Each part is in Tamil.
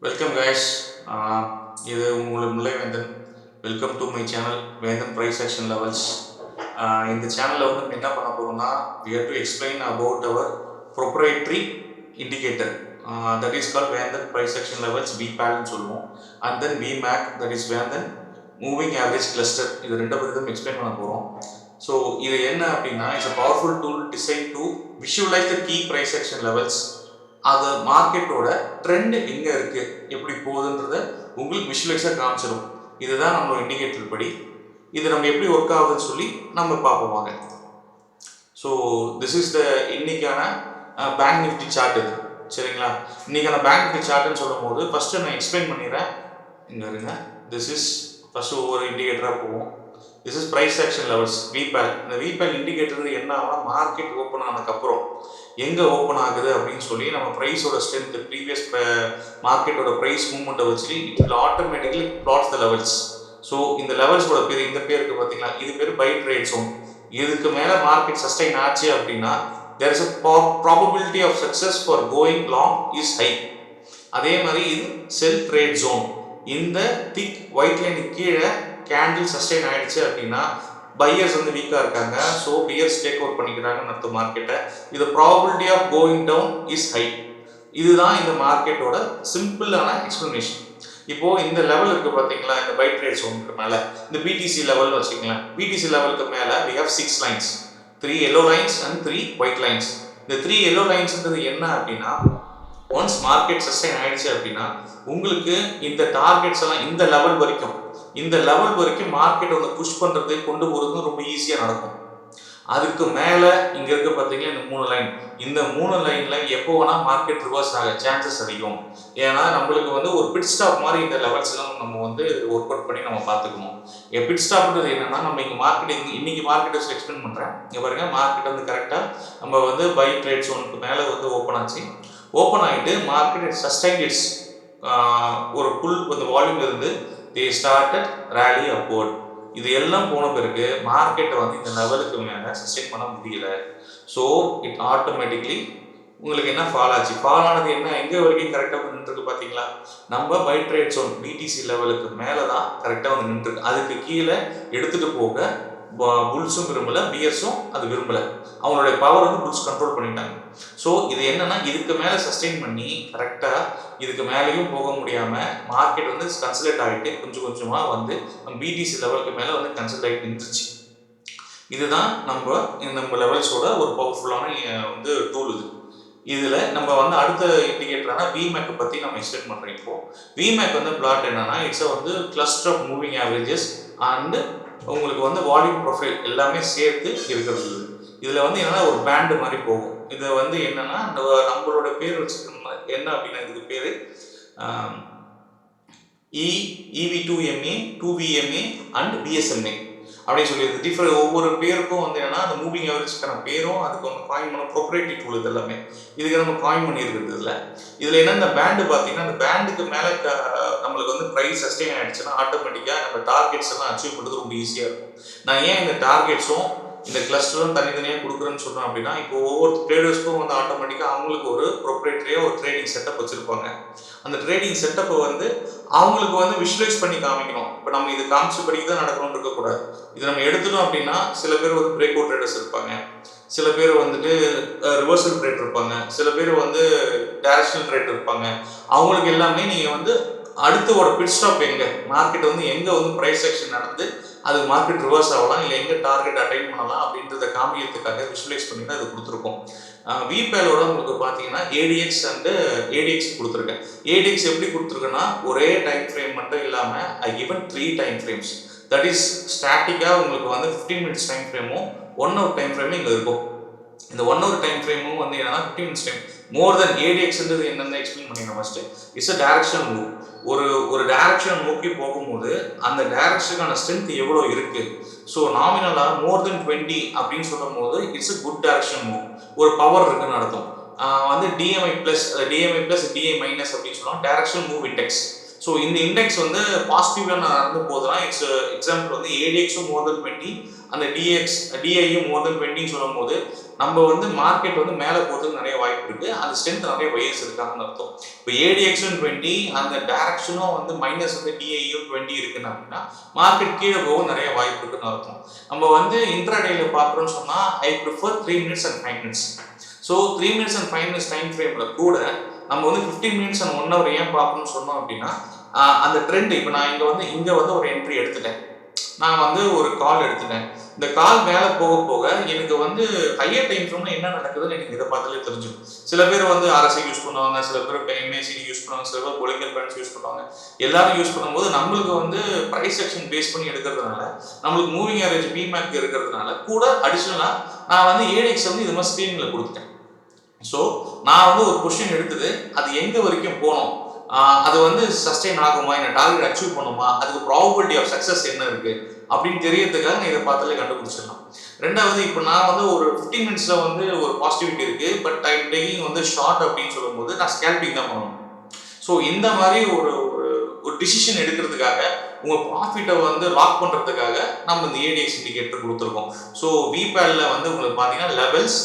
Welcome guys. இது உங்களை Mullaivendhan. Welcome to my channel வேந்தன் ப்ரைஸ் ஆக்ஷன் லெவல்ஸ். இந்த சேனலில் வந்து நம்ம என்ன பண்ண போகிறோம்னா we have to explain about our proprietary indicator, that is called வேந்தன் ப்ரைஸ் ஆக்ஷன் லெவல்ஸ் VPAL சொல்லுவோம். And then VMAC, that is வேந்தன் மூவிங் ஆவரேஜ் கிளஸ்டர். இது ரெண்டை பற்றி தான் எக்ஸ்பிளைன் பண்ண போகிறோம். ஸோ இது என்ன அப்படின்னா, it's a powerful tool design to visualise the key price action levels. அது மார்க்கெட்டோட ட்ரெண்ட் எங்கே இருக்குது, எப்படி போகுதுன்றத உங்களுக்கு விஷுவலைஸாக காமிச்சிடும். இதுதான் நம்மளோட இண்டிகேட்டர் படி. இது நம்ம எப்படி ஒர்க் ஆகுதுன்னு சொல்லி நம்ம பார்ப்போம் வாங்க. ஸோ திஸ் இஸ் த இன்னைக்கான பேங்க் நிஃப்டி சார்ட். இது சரிங்களா? இன்னைக்கான பேங்க் நிஃப்டி சார்ட்னு சொல்லும் போது ஃபஸ்ட்டு நான் எக்ஸ்பிளைன் பண்ணிடுறேன். இங்கே இருங்க. திஸ் இஸ் ஃபஸ்ட்டு ஒவ்வொரு இண்டிகேட்டராக போவோம். This is price action levels VPAL. இந்த VPAL இண்டிகேட்டர் என்ன ஆகும்னா, மார்க்கெட் ஓப்பன் ஆனதுக்கப்புறம் எங்கே ஓப்பன் ஆகுது அப்படின்னு சொல்லி நம்ம ப்ரைஸோட ஸ்ட்ரென்த், ப்ரீவியஸ் மார்க்கெட்டோட ப்ரைஸ் மூவ்மெண்ட்டை வச்சு it will automatically plots the levels. So இந்த லெவல்ஸோட பேர், இந்த பேருக்கு பார்த்தீங்களா, இது பேர் பை ட்ரேட் ஜோன். இதுக்கு மேலே மார்க்கெட் சஸ்டைன் ஆச்சு அப்படின்னா there is a probability of success for going long is high. அதே மாதிரி இது செல் ட்ரேட் ஜோன். இந்த திக் ஒயிட் லைன் கீழே கேண்டில் சஸ்டைன் ஆயிடுச்சு அப்படின்னா பையர்ஸ் வந்து வீக்காக இருக்காங்க, ஸோ பியர்ஸ் டேக் அவுட் பண்ணிக்கிறாங்கன்னு அர்த்தம் மார்க்கெட்டை. இது probability of going down is high. இதுதான் இந்த மார்க்கெட்டோட சிம்பிளான எக்ஸ்பிளனேஷன். இப்போ இந்த லெவல் இருக்கு பார்த்தீங்களா, இந்த பை ட்ரேட் ஜோனுக்கு மேலே இந்த பிடிசி லெவல்னு வச்சுக்கலாம். பிடிசி லெவலுக்கு மேலே we have 6 lines, 3 yellow lines and 3 white lines. இந்த 3 yellow linesன்றது என்ன அப்படின்னா, ஒன்ஸ் மார்க்கெட் சஸ்டைன் ஆயிடுச்சு அப்படின்னா உங்களுக்கு இந்த டார்கெட்ஸ் எல்லாம் இந்த லெவல் வரைக்கும் மார்க்கெட் வந்து புஷ் பண்ணுறது, கொண்டு போகிறது ரொம்ப ஈஸியாக நடக்கும். அதுக்கு மேலே இங்கே இருக்க பார்த்தீங்கன்னா இந்த 3 லைனில் எப்போ வேணால் மார்க்கெட் ரிவர்ஸ் ஆக சான்சஸ் அதிகம். ஏன்னா நம்மளுக்கு வந்து ஒரு பிட் ஸ்டாப் மாதிரி இந்த லெவல்ஸ் எல்லாம் நம்ம வந்து ஒர்க் அவுட் பண்ணி நம்ம பார்த்துக்கணும். பிட் ஸ்டாப்ன்றது என்னன்னா, நம்ம இங்கே இன்னைக்கு மார்க்கெட்டை எக்ஸ்பிளைன் பண்ணுறேன். இங்கே பாருங்க, மார்க்கெட் வந்து கரெக்டாக நம்ம வந்து பை ட்ரேட் ஜோனுக்கு மேலே வந்து ஓப்பன் ஆச்சு. ஓப்பன் ஆகிட்டு மார்க்கெட் சஸ்டைன் இட்ஸ் ஒரு புல் வந்து வால்யூம் இருந்து they started rally upward. இது எல்லாம் போன பிறகு மார்க்கெட்டை வந்து இந்த லெவலுக்கு மேலே சஸ்டைன் பண்ண முடியல. ஸோ இட் ஆட்டோமேட்டிக்லி உங்களுக்கு என்ன ஃபால் ஆச்சு. ஃபால் ஆனது என்ன, எங்கே வரைக்கும் கரெக்டாக வந்து நின்றுருக்கு பார்த்தீங்களா, நம்ம பை ட்ரேட் ஜோன் பிடிசி லெவலுக்கு மேலே தான் கரெக்டாக வந்து நின்றுருக்கு. அதுக்கு கீழே எடுத்துகிட்டு போக புல்ஸும் விரும்பலை, பியர்ஸும் அது விரும்பலை. அவங்களுடைய பவர் வந்து புல்ஸ் கண்ட்ரோல் பண்ணிட்டாங்க. ஸோ இது என்னன்னா, இதுக்கு மேலே சஸ்டெயின் பண்ணி கரெக்டாக இதுக்கு மேலேயும் போக முடியாமல் மார்க்கெட் வந்து கன்சல்டேட் ஆகிட்டு கொஞ்சம் கொஞ்சமாக வந்து பிடிசி லெவலுக்கு மேலே வந்து கன்சல்ட் ஆகிட்டு இருந்துச்சு. இதுதான் நம்ம லெவல்ஸோட ஒரு பவர்ஃபுல்லான வந்து டூல் இது. இதில் நம்ம வந்து அடுத்த இண்டிகேட்டரான விமேக் பற்றி நம்ம எக்ஸ்பிளைன் பண்ணுறோம். இப்போ விமேக் வந்து பிளாட் என்னன்னா, இட்ஸ் வந்து cluster of moving averages and உங்களுக்கு வந்து வால்யூம் ப்ரொஃபைல் எல்லாமே சேர்த்து இருக்கிறது. இதில் வந்து என்னன்னா ஒரு பேண்டு மாதிரி போகும். இதை வந்து என்னன்னா, நம்மளோட பேர் வச்சுக்கணும் என்ன அப்படின்னா, இதுக்கு பேர் EV2MA, 2VMA அண்ட் BSMA அப்படின்னு சொல்லி டிஃப்ரெண்ட் ஒவ்வொரு பேருக்கும் வந்து என்னன்னா, அந்த மூவிங் ஆவரேஜ்க்கான பேரும் அதுக்கு வந்து காயின் பண்ண ப்ரொப்ரைட்டரி டூல் இது எல்லாமே இதுக்கு நம்ம காயின் பண்ணியிருக்கிறது. இதில் என்ன, இந்த பேண்டு பார்த்தீங்கன்னா, அந்த பேண்டுக்கு மேலே நம்மளுக்கு வந்து ப்ரைஸ் சஸ்டெயின் ஆகிடுச்சுன்னா ஆட்டோமேட்டிக்காக நம்ம டார்கெட்ஸ் எல்லாம் அச்சீவ் பண்ணுறது ரொம்ப ஈஸியாக இருக்கும். நான் ஏன் இந்த டார்கெட்ஸும் இந்த கிளஸ்டரும் தனித்தனியாக கொடுக்குறேன்னு சொல்கிறேன் அப்படின்னா, இப்போ ஒவ்வொரு ட்ரேடர்ஸ்க்கும் வந்து ஆட்டோமேட்டிக்காக அவங்களுக்கு ஒரு ப்ரொப்ரைட்டரியாக ஒரு ட்ரேடிங் செட்டப் வச்சுருப்பாங்க. அந்த ட்ரேடிங் செட்டப்பை வந்து அவங்களுக்கு வந்து விஷுவலைஸ் பண்ணி காமிக்கணும். இப்போ நம்ம இது காமிச்சபடி தான் நடக்கணும்னு இருக்கக்கூடாது. இது நம்ம எடுத்துட்டோம் அப்படின்னா, சில பேர் வந்து பிரேக் அவுட் ட்ரேடர்ஸ் இருப்பாங்க, சில பேர் வந்துட்டு ரிவர்சல் ட்ரேட் இருப்பாங்க, சில பேர் வந்து டைரக்ஷனல் ட்ரேட் இருப்பாங்க. அவங்களுக்கு எல்லாமே நீங்கள் வந்து அடுத்து ஒரு பிட் ஸ்டாப் எங்கே மார்க்கெட் வந்து எங்கே வந்து ப்ரைஸ் செக்ஷன் நடந்து அது மார்க்கெட் ரிவர்ஸ் ஆகலாம், இல்லை எங்கே டார்கெட் அட்டைன் பண்ணலாம் அப்படின்றத காமிக்கிறதுக்காக விஷுவலைஸ் பண்ணி தான் இது கொடுத்துருக்கோம். விபேலோட உங்களுக்கு பார்த்தீங்கன்னா ஏடிஎக்ஸ் அண்டு ஏடிஎக்ஸ் கொடுத்துருக்கேன். ஏடிஎக்ஸ் எப்படி கொடுத்துருக்கேன்னா, ஒரே டைம் ஃப்ரேம் மட்டும் இல்லாமல் I given 3 time frames. That is ஸ்டாட்டிக்காக உங்களுக்கு வந்து 15 மினிட்ஸ் டைம் ஃப்ரேமும் 1 ஹவர் டைம் ஃப்ரேமும் இங்கே இருக்கும். இந்த 1 ஹவர் டைம் ஃப்ரேமும் வந்து என்னன்னா 15 மினிட்ஸ் டைம் மோர் தென் ஏடிஎக்ஸ்ன்றது என்னென்ன எக்ஸ்பிளைன் பண்ணிடுறேன். First it's a direction move. ஒரு டைரக்ஷன் நோக்கி போகும்போது அந்த டைரக்ஷனுக்கான ஸ்ட்ரென்த் எவ்வளோ இருக்குது. ஸோ நாமினலாக மோர் தென் 20 அப்படின்னு சொல்லும் போது it's a good direction move, ஒரு பவர் இருக்குன்னு அர்த்தம். வந்து டிஎம்ஐ ப்ளஸ் டிஐ மைனஸ் அப்படின்னு சொல்லுவோம், டைரக்ஷன் மூவ் இண்டெக்ஸ். ஸோ இந்த இண்டெக்ஸ் வந்து பாசிட்டிவாக நடந்து போகுதுன்னா இட்ஸ் எக்ஸாம்பிள் வந்து ஏடிஎக்ஸும் மோர் தென் 20 அந்த டிஐயும் மோர் தென் 20 சொல்லும் போது நம்ம வந்து மார்க்கெட் வந்து மேலே போகிறதுக்கு நிறைய வாய்ப்பு இருக்குது. அது ஸ்ட்ரென்த் நிறைய வயர்ஸ் இருக்காங்கன்னு அர்த்தம். இப்போ ஏடிஎக்ஸும் 20 அந்த டைரக்ஷனும் வந்து மைனஸ் வந்து டிஐயும் 20 இருக்குன்னு அப்படின்னா மார்க்கெட் கீழே போக நிறைய வாய்ப்பு இருக்குன்னு அர்த்தம். நம்ம வந்து இன்ட்ராடேல பார்க்குறோம்னு சொன்னால் I prefer 3 minutes and 5 minutes. So 3 minutes and 5 minutes time ஃப்ரேமில் கூட நம்ம வந்து 15 minutes and 1 hour ஏன் பார்க்கணும்னு சொன்னோம் அப்படின்னா அந்த ட்ரெண்ட் இப்போ நான் இங்கே வந்து ஒரு என்ட்ரி எடுத்துட்டேன், நான் வந்து ஒரு கால் எடுத்துட்டேன். இந்த கால் மேலே போக போக எனக்கு வந்து ஹையர் டைம் ஃப்ரேம்ல என்ன நடக்குதுன்னு எனக்கு இதை பார்த்தாலே தெரிஞ்சிடும். சில பேர் வந்து RSI யூஸ் பண்ணுவாங்க, சில பேர் MACD யூஸ் பண்ணுவாங்க, சில பேர் பொலிட்டிக்கல் பேண்ட்ஸ் யூஸ் பண்ணுவாங்க. எல்லாரும் யூஸ் பண்ணும்போது நம்மளுக்கு வந்து ப்ரைஸ் செக்ஷன் பேஸ் பண்ணி எடுக்கிறதுனால நம்மளுக்கு மூவிங் ஆவரேஜ் பிமேக் இருக்கிறதுனால கூட அடிஷனலாக நான் வந்து ஏடிஎக்ஸ் வந்து இது மாதிரி ஸ்க்ரீனில் கொடுத்துட்டேன். ஸோ நான் வந்து ஒரு கொஸ்டின் எடுத்தது, அது எங்கே வரைக்கும் போகணும், அது வந்து சஸ்டெயின் ஆகுமா, என்ன டார்கெட் அச்சீவ் பண்ணுமா, அதுக்கு ப்ராபபிலிட்டி ஆஃப் சக்ஸஸ் என்ன இருக்குது அப்படின்னு தெரியறதுக்காக நான் இதை பார்த்தாலே கண்டுபிடிச்சிடலாம். ரெண்டாவது, இப்போ நான் வந்து ஒரு 15 minutesல வந்து ஒரு பாசிட்டிவிட்டி இருக்குது, பட் டைம் டேக்கிங் வந்து ஷார்ட் அப்படின்னு சொல்லும்போது நான் ஸ்கேல்பிங் தான் பண்ணணும். ஸோ இந்த மாதிரி ஒரு டிசிஷன் எடுக்கிறதுக்காக உங்கள் ப்ராஃபிட்டை வந்து லாக் பண்ணுறதுக்காக நம்ம இந்த ஏடிஎக்ஸ் இண்டிகேட்டர் கொடுத்துருக்கோம். ஸோ விபேல்ல வந்து உங்களுக்கு பார்த்தீங்கன்னா லெவல்ஸ்,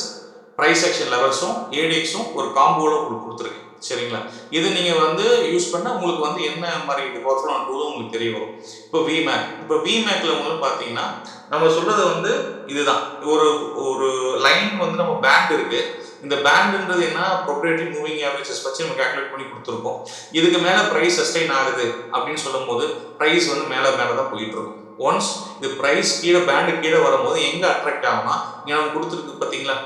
ப்ரைஸ் ஆக்ஷன் லெவல்ஸும் ஏடிஎக்ஸும் ஒரு காம்போவில் உங்களுக்கு கொடுத்துருக்கு. சரிங்களா? இது நீங்கள் வந்து யூஸ் பண்ணால் உங்களுக்கு வந்து என்ன மாதிரி பர்ஃபார்மன்ஸ் டூலும் உங்களுக்கு தெரிய வரும். இப்போ விமேக்கில் உங்களுக்கு பார்த்தீங்கன்னா நம்ம சொல்கிறது வந்து இதுதான், ஒரு லைன் வந்து நம்ம பேண்ட் இருக்குது. இந்த பேண்டுன்றது என்ன, ப்ரொப்ரேட்டரி மூவிங் ஆவரேஜஸ் வச்சு நம்ம கால்குலேட் பண்ணி கொடுத்துருக்கோம். இதுக்கு மேலே ப்ரைஸ் சஸ்டெயின் ஆகுது அப்படின்னு சொல்லும் போது ப்ரைஸ் வந்து மேலே தான் போயிட்டு இருக்கும். ஒன்ஸ் இது ப்ரைஸ் கீழே பேண்டு கீழே வரும்போது எங்கே அட்ராக்ட் ஆகும்னா இங்கே நம்ம கொடுத்துருக்கு பார்த்தீங்களா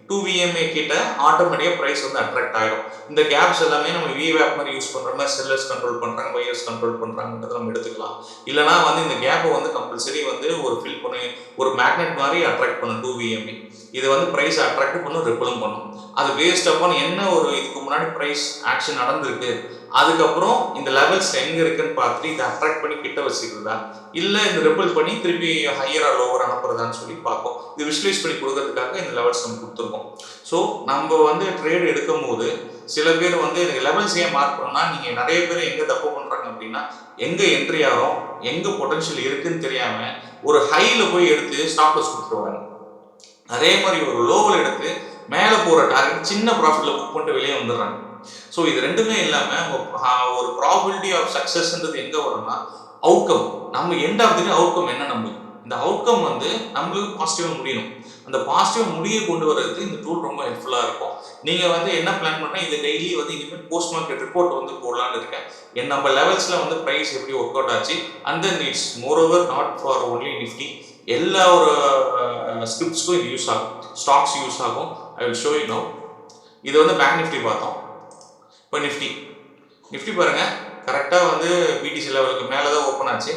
2VMA கிட்ட ஆட்டோமேட்டிக்காக ப்ரைஸ் வந்து அட்ராக்ட் ஆகிடும். இந்த கேப்ஸ் எல்லாமே நம்ம விவேப் மாதிரி யூஸ் பண்ணுற மாதிரி செல்லர்ஸ் கண்ட்ரோல் பண்ணுறாங்க, பையர்ஸ் கண்ட்ரோல் பண்ணுறாங்கன்றதை நம்ம எடுத்துக்கலாம். இல்லைனா வந்து இந்த கேப்பை வந்து கம்பல்சரி வந்து ஒரு ஃபில் பண்ணி ஒரு மேக்னெட் மாதிரி அட்ராக்ட் பண்ணும் 2VMA. இது வந்து ப்ரைஸ் அட்ராக்ட் பண்ணும், ரிப்பலும் பண்ணும். அது பேஸ்ட் அப்பான் என்ன ஒரு இதுக்கு முன்னாடி ப்ரைஸ் ஆக்ஷன் நடந்திருக்கு, அதுக்கப்புறம் இந்த லெவல்ஸ் எங்கே இருக்குன்னு பார்த்துட்டு இதை அட்ராக்ட் பண்ணி கிட்ட வச்சுக்கிறதா, இல்லை இந்த ரிப்பல் பண்ணி திருப்பி ஹையரா லோவர் அனுப்புறதான்னு சொல்லி பார்ப்போம். இது விஷுவலைஸ் பண்ணி கொடுக்கறதுக்காக இந்த லெவல்ஸ் நம்ம கொடுத்துருக்கோம். ஸோ நம்ம வந்து ட்ரேட் எடுக்கும் போது சில பேர் வந்து எனக்கு லெவல்ஸ் ஏன் மார்க் பண்ணோம்னா, நீங்கள் நிறைய பேர் எங்கே தப்பு பண்ணுறாங்க அப்படின்னா எங்கே என்ட்ரி ஆகிறோம், எங்கே பொட்டன்ஷியல் இருக்குன்னு தெரியாமல் ஒரு ஹையில் போய் எடுத்து ஸ்டாப் லாஸ் கொடுத்துருவாங்க. அதே மாதிரி ஒரு லோவில் எடுத்து மேலே போகிற டார்கெட் சின்ன ப்ராஃபிட்டில் புக் பண்ணிட்டு வெளியே வந்துடுறாங்க. ஸோ இது ரெண்டுமே இல்லாமல் ஒரு ப்ராபிலிட்டி ஆஃப் சக்ஸஸ்ன்றது எங்கே வரும்னா அவுட்கம், நம்ம எண்ட் ஆஃப் தி அவுட்கம் என்ன, நம்மளுக்கு இந்த அவுட்கம் வந்து நம்மளுக்கு பாசிட்டிவாக முடியணும். அந்த பாசிட்டிவ் முடிய கொண்டு வர்றதுக்கு இந்த டூல் ரொம்ப ஹெல்ப்ஃபுல்லாக இருக்கும். நீங்கள் வந்து என்ன பிளான் பண்ணால் இது டெய்லி வந்து இனிமேல் போஸ்ட் மார்க்கெட் ரிப்போர்ட் வந்து போடலான்னு இருக்கேன். நம்ம லெவல்ஸில் வந்து ப்ரைஸ் எப்படி ஒர்க் அவுட் ஆச்சு, and then it's more over not for only Nifty, எல்லா ஒரு ஸ்கிரிப்ட்ஸ்க்கும் இது யூஸ் ஆகும், ஸ்டாக்ஸ் யூஸ் ஆகும். I will show you know. இது வந்து பேங்க் நிஃப்டி பார்த்தோம். இப்போ நிஃப்டி பாருங்கள் கரெக்டாக வந்து பிடிசி லெவலுக்கு மேலே தான் ஓப்பன் ஆச்சு,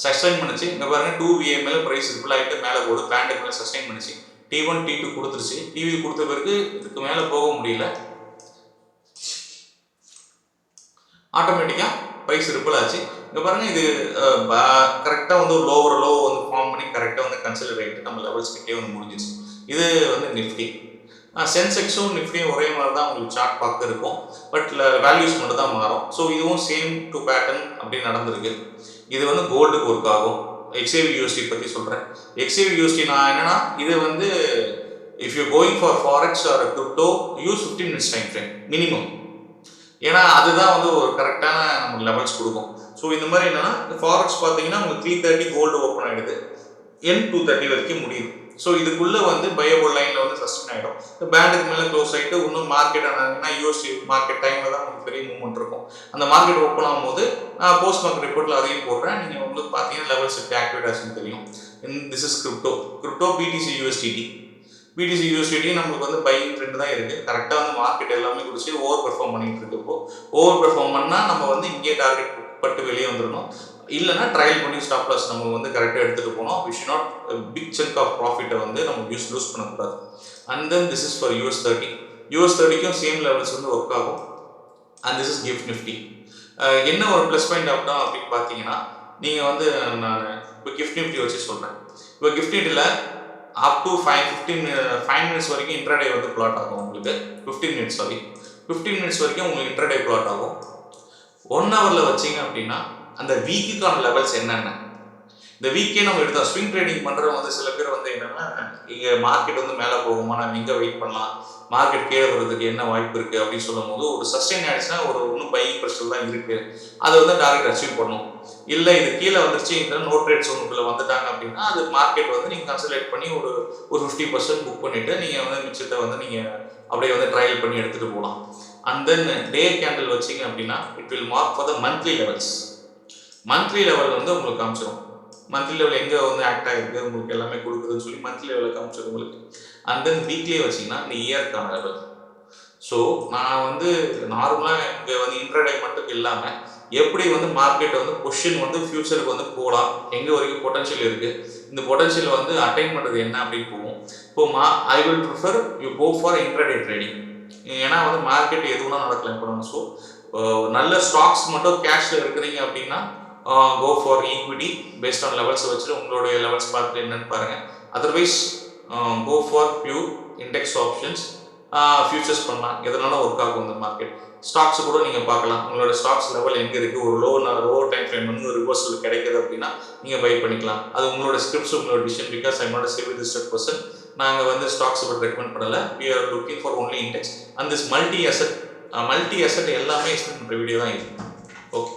சஸ்டைன் பண்ணிச்சு. இங்கே பாருங்கள் 2VMA ப்ரைஸ் ரிப்பிள் ஆகிட்டு மேலே போகுது, பேண்டுக்கு மேலே சஸ்டைன் பண்ணிச்சு. T1 T2 கொடுத்துருச்சு. டிவி கொடுத்த பிறகு இதுக்கு மேலே போக முடியல, ஆட்டோமேட்டிக்காக ப்ரைஸ் ரிப்பிள் ஆச்சு. இங்கே பாருங்கள் இது கரெக்டாக வந்து ஒரு லோவர் லோ வந்து ஃபார்ம் பண்ணி கரெக்டாக வந்து கன்சிடர் ஆகிட்டு நம்ம லெவல்ஸ் கிட்டே வந்து முடிஞ்சிச்சு. இது வந்து நிஃப்டி. சென்செக்ஸும் நிஃப்டியும் ஒரே மாதிரி தான் உங்களுக்கு சார்ட் பார்க்க இருக்கும், பட் வேல்யூஸ் மட்டும் தான் மாறும். ஸோ இதுவும் சேம் டு பேட்டர்ன் அப்படி நடந்திருக்கு. இது வந்து கோல்டுக்கு ஒர்க் ஆகும். XAVUSD பற்றி சொல்கிறேன். XAVUSD நான் என்னென்னா, இது வந்து if you going for forex or crypto use 15 minutes time frame minimum. ஏன்னா அதுதான் வந்து ஒரு கரெக்டான நமக்கு லெவல்ஸ் கொடுக்கும். ஸோ இந்த மாதிரி என்னென்னா ஃபாரெக்ஸ் பார்த்தீங்கன்னா உங்களுக்கு 330 கோல்டு ஓப்பன் ஆகிடுது, N230 வரைக்கும் முடியுது. ஸோ இதுக்குள்ளே வந்து பயோபோல் லைனில் வந்து சஸ்டெயின் ஆகிடும். இந்த பேண்டுக்கு மேலே க்ளோஸ் ஆகிட்டு இன்னும் மார்க்கெட் ஆனாங்கன்னா யூஎஸ்டி மார்க்கெட் டைமில் தான் உங்களுக்கு பெரிய மூவ்மெண்ட் இருக்கும். அந்த மார்க்கெட் ஓப்பன் ஆகும்போது நான் போஸ்ட் மார்க்கெட் ரிப்போர்ட்டில் அதையும் போடுறேன். நீங்கள் உங்களுக்கு பார்த்தீங்கன்னா லெவல்ஸ் எப்படி ஆக்டிவேட் ஆச்சுன்னு தெரியும். This is crypto BTC USDT நம்மளுக்கு வந்து பையிங் ட்ரெண்ட் தான் இருக்குது. கரெக்டாக வந்து மார்க்கெட் எல்லாமே குறித்து ஓவர் பெர்ஃபார்ம் பண்ணிட்டு இருக்கப்போ ஓவர் பெர்ஃபார்ம் பண்ணால் நம்ம வந்து இங்கே டார்கெட் பட்டு வெளியே வந்துடணும். இல்லைனா ட்ரையல் பண்ணி ஸ்டாப் லாஸ் நம்ம வந்து கரெக்டாக எடுத்துகிட்டு போனோம். We should not pick chunk of ப்ராஃபிட்டை வந்து நம்ம லூஸ் பண்ணக்கூடாது. And then this is for US30க்கும் சேம் லெவல்ஸ் வந்து ஒர்க் ஆகும். And this is GIFT Nifty. என்ன ஒரு ப்ளஸ் பாயிண்ட் ஆகட்டும் அப்படின்னு பார்த்தீங்கன்னா, நீங்கள் வந்து நான் இப்போ கிஃப்ட் நிஃப்டி வச்சு சொல்கிறேன். இப்போ கிஃப்ட் நிஃப்டியில் அப் டு 5 minutes வரைக்கும் இன்ட்ராடே வந்து பிளாட் ஆகும் உங்களுக்கு. 15 minutes வரைக்கும் உங்களுக்கு இன்ட்ராடே பிளாட் ஆகும். 1 hourல வச்சிங்க அப்படின்னா அந்த வீக்குக்கான லெவல்ஸ் என்னென்ன, இந்த வீக்கே நம்ம எடுத்தா ஸ்விங் ட்ரேடிங் பண்ணுறவங்க வந்து சில பேர் வந்து என்னன்னா, இங்கே மார்க்கெட் வந்து மேலே போகுமா, நம்ம எங்கே வெயிட் பண்ணலாம், மார்க்கெட் கீழே வர்றதுக்கு என்ன வாய்ப்பு இருக்குது அப்படின்னு சொல்லும்போது ஒரு சஸ்டெயின் ஆகிடுச்சுன்னா ஒரு இன்னும் பையிங் ப்ரெஷர் தான் இருக்குது, அதை வந்து டார்கெட் அச்சீவ் பண்ணும். இல்லை இது கீழே வந்துருச்சு, இந்த நோ ட்ரேட் ஒன்றுக்குள்ளே வந்துட்டாங்க அப்படின்னா அது மார்க்கெட் வந்து நீங்கள் கன்சல்டேட் பண்ணி ஒரு 50% புக் பண்ணிவிட்டு நீங்கள் வந்து மிச்சத்தை வந்து நீங்கள் அப்படியே வந்து ட்ரையல் பண்ணி எடுத்துகிட்டு போகலாம். அண்ட் தென் டே கேண்டில் வச்சிங்க அப்படின்னா it will mark for the monthly levels. Monthly level வந்து உங்களுக்கு காமிச்சிடும். மந்த்லி லெவல் எங்கே வந்து ஆக்ட் ஆகிருக்கு உங்களுக்கு எல்லாமே கொடுக்குதுன்னு சொல்லி மந்த்லி லெவலில் காமிச்சிடும் உங்களுக்கு. அண்ட் தென் வீக்லியே வச்சிங்கன்னா இந்த இயர்க்கான லெவல். ஸோ நான் வந்து நார்மலாக இங்கே வந்து இன்ட்ராடே மட்டும் இல்லாமல் எப்படி வந்து மார்க்கெட்டை வந்து பொசிஷன் வந்து ஃபியூச்சருக்கு வந்து போகலாம், எங்கே வரைக்கும் பொட்டன்ஷியல் இருக்குது, இந்த பொட்டன்ஷியல் வந்து அட்டைன் பண்ணுறது என்ன அப்படின்னு போகும். இப்போ I will prefer you go for intraday trading. ஏன்னா வந்து மார்க்கெட் எதுவும் நடக்கலாம் இப்போ. ஸோ நல்ல ஸ்டாக்ஸ் மட்டும் கேஷில் இருக்கிறீங்க அப்படின்னா go for equity based on லெவல்ஸை வச்சுட்டு உங்களுடைய லெவல்ஸ் பார்த்துட்டு என்னன்னு பாருங்கள். Otherwise go for pure index options, futures பண்ணலாம். எதனாலும் ஒர்க் ஆகும் இந்த மார்க்கெட். ஸ்டாக்ஸ் கூட நீங்கள் பார்க்கலாம், உங்களோட ஸ்டாக்ஸ் லெவல் எங்கே இருக்குது, ஒரு லோ டைம் ஃப்ரேம் வந்து ரிவர்சல் கிடைக்குது அப்படின்னா நீங்கள் பை பண்ணிக்கலாம். அது உங்களோட ஸ்கிரிப்ட்ஸ், உங்களோட decision. Because I not save registered person. நாங்கள் வந்து ஸ்டாக்ஸ் பற்றி ரெக்கமெண்ட் பண்ணலை. We are looking for only index and this multi asset எல்லாமே எக்ஸ்பிளைன் பண்ணுற வீடியோ தான் இருக்குது. ஓகே.